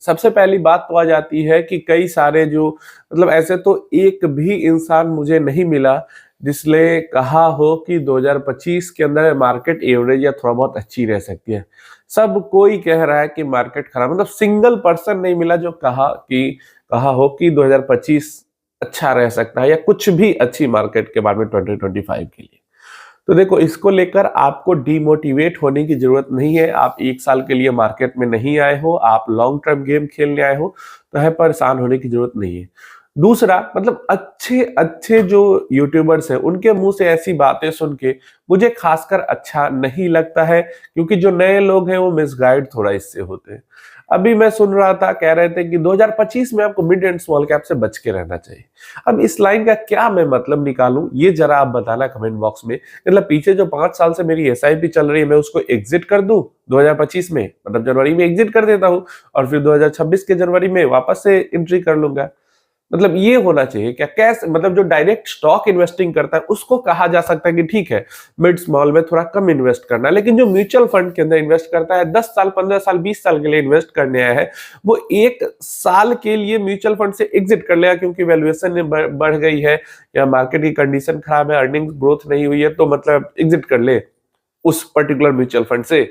सबसे पहली बात तो आ जाती है कि कई सारे जो मतलब ऐसे तो एक भी इंसान मुझे नहीं मिला जिसने कहा हो कि 2025 के अंदर मार्केट एवरेज या थोड़ा बहुत अच्छी रह सकती है। सब कोई कह रहा है कि मार्केट खराब, मतलब सिंगल पर्सन नहीं मिला जो कहा हो कि 2025 अच्छा रह सकता है या कुछ भी अच्छी मार्केट के बारे में 2025 के लिए। तो देखो, इसको लेकर आपको डिमोटिवेट होने की जरूरत नहीं है। आप एक साल के लिए मार्केट में नहीं आए हो, आप लॉन्ग टर्म गेम खेलने आए हो, तो है परेशान होने की जरूरत नहीं है। दूसरा, मतलब अच्छे अच्छे जो यूट्यूबर्स हैं उनके मुंह से ऐसी बातें सुन के मुझे खासकर अच्छा नहीं लगता है, क्योंकि जो नए लोग हैं वो मिसगाइड थोड़ा इससे होते हैं। अभी मैं सुन रहा था, कह रहे थे कि 2025 में आपको मिड एंड स्मॉल कैप से बच के रहना चाहिए। अब इस लाइन का क्या मैं मतलब निकालूं, ये जरा आप बताना कमेंट बॉक्स में। मतलब पीछे जो 5 साल से मेरी एसआईपी चल रही है, मैं उसको एग्जिट कर दूं 2025 में, मतलब जनवरी में एग्जिट कर देता हूं और फिर 2026 के जनवरी में वापस से एंट्री कर लूंगा। मतलब ये होना चाहिए क्या? कैसे? मतलब जो डायरेक्ट स्टॉक इन्वेस्टिंग करता है उसको कहा जा सकता है कि ठीक है, मिड स्मॉल में थोड़ा कम इन्वेस्ट करना है, लेकिन जो म्यूचुअल फंड के अंदर इन्वेस्ट करता है, 10 साल 15 साल 20 साल के लिए इन्वेस्ट करने आया है, वो 1 साल के लिए म्यूचुअल फंड से एग्जिट कर लेगा क्योंकि वैल्यूएशन बढ़ गई है या मार्केट की कंडीशन खराब है, अर्निंग ग्रोथ नहीं हुई है, तो मतलब एग्जिट कर ले उस पर्टिकुलर म्यूचुअल फंड से।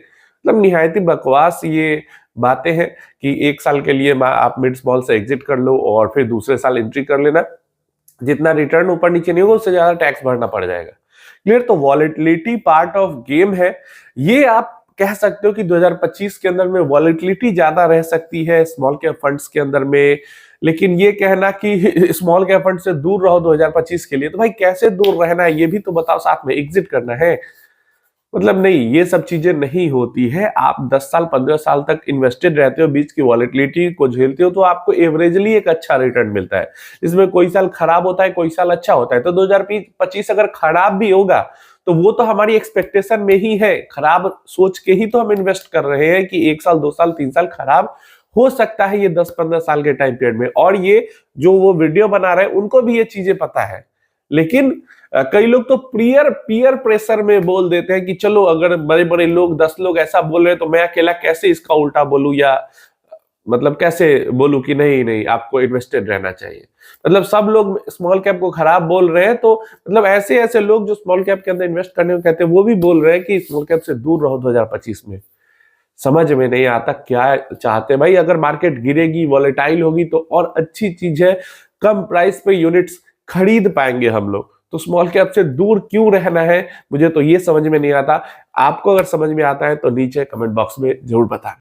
मतलब निहायत ही बकवास ये बातें हैं कि 1 साल के लिए आप मिड स्मॉल से एग्जिट कर लो और फिर दूसरे साल एंट्री कर लेना। जितना रिटर्न ऊपर नीचे नहीं होगा उससे ज्यादा टैक्स भरना पड़ जाएगा। क्लियर? तो वॉलेटिलिटी पार्ट ऑफ गेम है। ये आप कह सकते हो कि 2025 के अंदर में वॉलेटिलिटी ज्यादा रह सकती है स्मॉल कैप फंड्स के अंदर में, लेकिन ये कहना कि स्मॉल कैप फंड से दूर रहो 2025 के लिए, तो भाई कैसे दूर रहना है ये भी तो बताओ, साथ में एग्जिट करना है? मतलब नहीं, ये सब चीजें नहीं होती है। आप 10 साल 15 साल तक इन्वेस्टेड रहते हो, बीच की वॉलेटिलिटी को झेलते हो, तो आपको एवरेजली एक अच्छा रिटर्न मिलता है। इसमें कोई साल खराब होता है, कोई साल अच्छा होता है। तो 2025 अगर खराब भी होगा तो वो तो हमारी एक्सपेक्टेशन में ही है। खराब सोच के ही तो हम इन्वेस्ट कर रहे हैं कि 1 साल 2 साल 3 साल खराब हो सकता है ये 10-15 साल के टाइम पीरियड में। और ये जो वो वीडियो बना रहे हैं उनको भी ये चीजें पता है, लेकिन कई लोग तो पीयर प्रेशर में बोल देते हैं कि चलो, अगर बड़े बड़े लोग 10 लोग ऐसा बोल रहे हैं तो मैं अकेला कैसे इसका उल्टा बोलूं, या मतलब कैसे बोलूं कि नहीं नहीं आपको इन्वेस्टेड रहना चाहिए। मतलब सब लोग स्मॉल कैप को खराब बोल रहे हैं, तो मतलब ऐसे ऐसे लोग जो स्मॉल कैप के अंदर इन्वेस्ट करने को कहते हैं वो भी बोल रहे हैं कि स्मॉल कैप से दूर रहो 2025 में। समझ में नहीं आता क्या चाहते भाई। अगर मार्केट गिरेगी, वॉलेटाइल होगी, तो और अच्छी चीज है, कम प्राइस पे यूनिट्स खरीद पाएंगे हम लोग। तो स्मॉल कैप से दूर क्यों रहना है, मुझे तो ये समझ में नहीं आता। आपको अगर समझ में आता है तो नीचे कमेंट बॉक्स में जरूर बताएं।